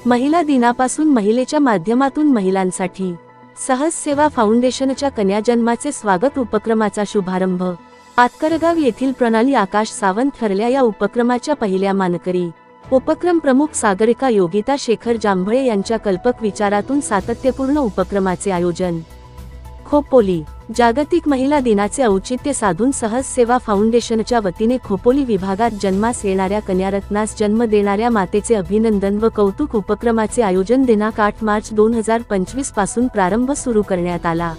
महिला दिनापासून महिलेच्या माध्यमातून महिलांसाठी सहज सेवा फाउंडेशनच्या कन्या जन्माचे स्वागत उपक्रमाचा शुभारंभ। आतकरगाव येथील प्रणाली आकाश सावंत ठरल्या या उपक्रमाच्या पहिल्या मानकरी। उपक्रम प्रमुख सागरिका योगिता शेखर जांभळे यांच्या कल्पक विचारातून सातत्यपूर्ण उपक्रमाचे आयोजन। खोपोली जागतिक महिला दिनाचे औचित्य साधून सहज सेवा फाउंडेशनच्या वतीने खोपोली विभागात जन्मास येणाऱ्या कन्यारत्नास जन्म देणाऱ्या मातेचे अभिनंदन व कौतुक उपक्रमाचे आयोजन दिनांक 8 मार्च 2025 पासून प्रारंभ सुरू करण्यात आला।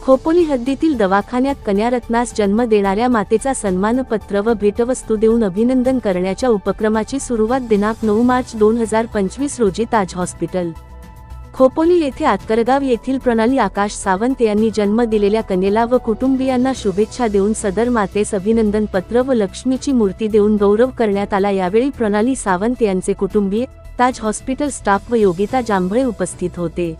खोपोली हद्दीतील दवाखान्यात कन्यारत्नास जन्म देणाऱ्या मातेचा सन्मानपत्र व भेटवस्तू देऊन अभिनंदन करण्याच्या उपक्रमाची सुरुवात दिनांक 9 मार्च 2025 रोजी ताज हॉस्पिटल खोपोली येथे आतकरगाव येथील प्रणाली आकाश सावंत यांनी जन्म दिलेल्या कन्येला व कुटुंबियांना शुभेच्छा देऊन सदर मातेस अभिनंदन पत्र व लक्ष्मीची मूर्ती देऊन गौरव करण्यात आला। यावेळी प्रणाली सावंत यांचे कुटुंबीय, ताज हॉस्पिटल स्टाफ व योगिता जांभळे उपस्थित होते।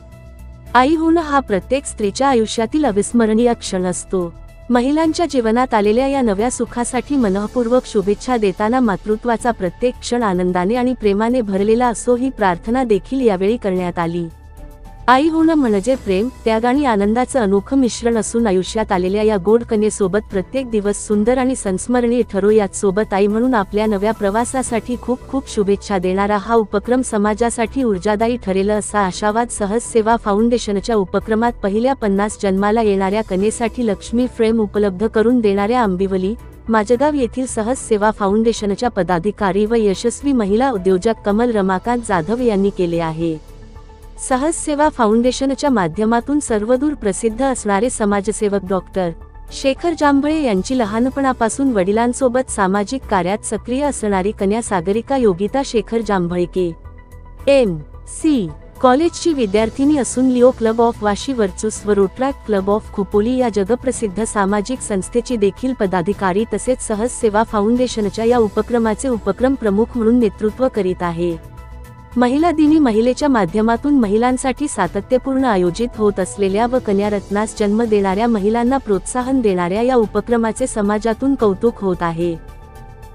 आई होणं हा प्रत्येक स्त्रीच्या आयुष्यातील अविस्मरणीय क्षण असतो। महिलांच्या जीवनात आलेल्या या नव्या सुखासाठी मनःपूर्वक शुभेच्छा देताना मातृत्वाचा प्रत्येक क्षण आनंदाने आणि प्रेमाने भरलेला असो ही प्रार्थना देखील यावेळी करण्यात आली। आई होणं म्हणजे प्रेम, त्याग आणि आनंदाचं अनोखं मिश्रण असून आयुष्यात आलेल्या या गोड कन्येसोबत प्रत्येक दिवस सुंदर आणि संस्मरणीय ठरो। याच सोबत आई म्हणून आपल्या नव्या प्रवासासाठी खूप खूप शुभेच्छा देणारा हा उपक्रम समाजासाठी ऊर्जादायी ठरेल असा आशावाद सहज सेवा फाउंडेशनच्या उपक्रमात पहिल्या 50 जन्माला येणाऱ्या कन्येसाठी लक्ष्मी फ्रेम उपलब्ध करून देणाऱ्या आंबिवली माझगाव येथील सहज सेवा फाउंडेशनच्या पदाधिकारी व यशस्वी महिला उद्योजक कमल रमाकांत जाधव यांनी केले आहे। सहज सेवा फाउंडेशनच्या माध्यमातून सर्वदूर प्रसिद्ध असणारे समाजसेवक डॉक्टर शेखर जांभळे यांची लहानपणापासून वडिलांसोबत सामाजिक कार्यात सक्रिय असणारी कन्या सागरिका योगिता शेखर जांभळे के.एम.सी. कॉलेजची विद्यार्थिनी असून लिओ क्लब ऑफ वाशी वर्चस्व रोटरॅक्ट क्लब ऑफ खोपोली या जगप्रसिद्ध सामाजिक संस्थेची देखील पदाधिकारी तसेच सहज सेवा फाउंडेशनच्या या उपक्रमाचे उपक्रम प्रमुख म्हणून नेतृत्व करीत आहे। महिला दिनी महिलेच्या माध्यमातून महिलांसाठी सातत्यपूर्ण आयोजित होत असलेल्या व कन्यारत्नास जन्म देणाऱ्या महिलांना प्रोत्साहन देणाऱ्या या उपक्रमाचे समाजातून कौतुक होत आहे।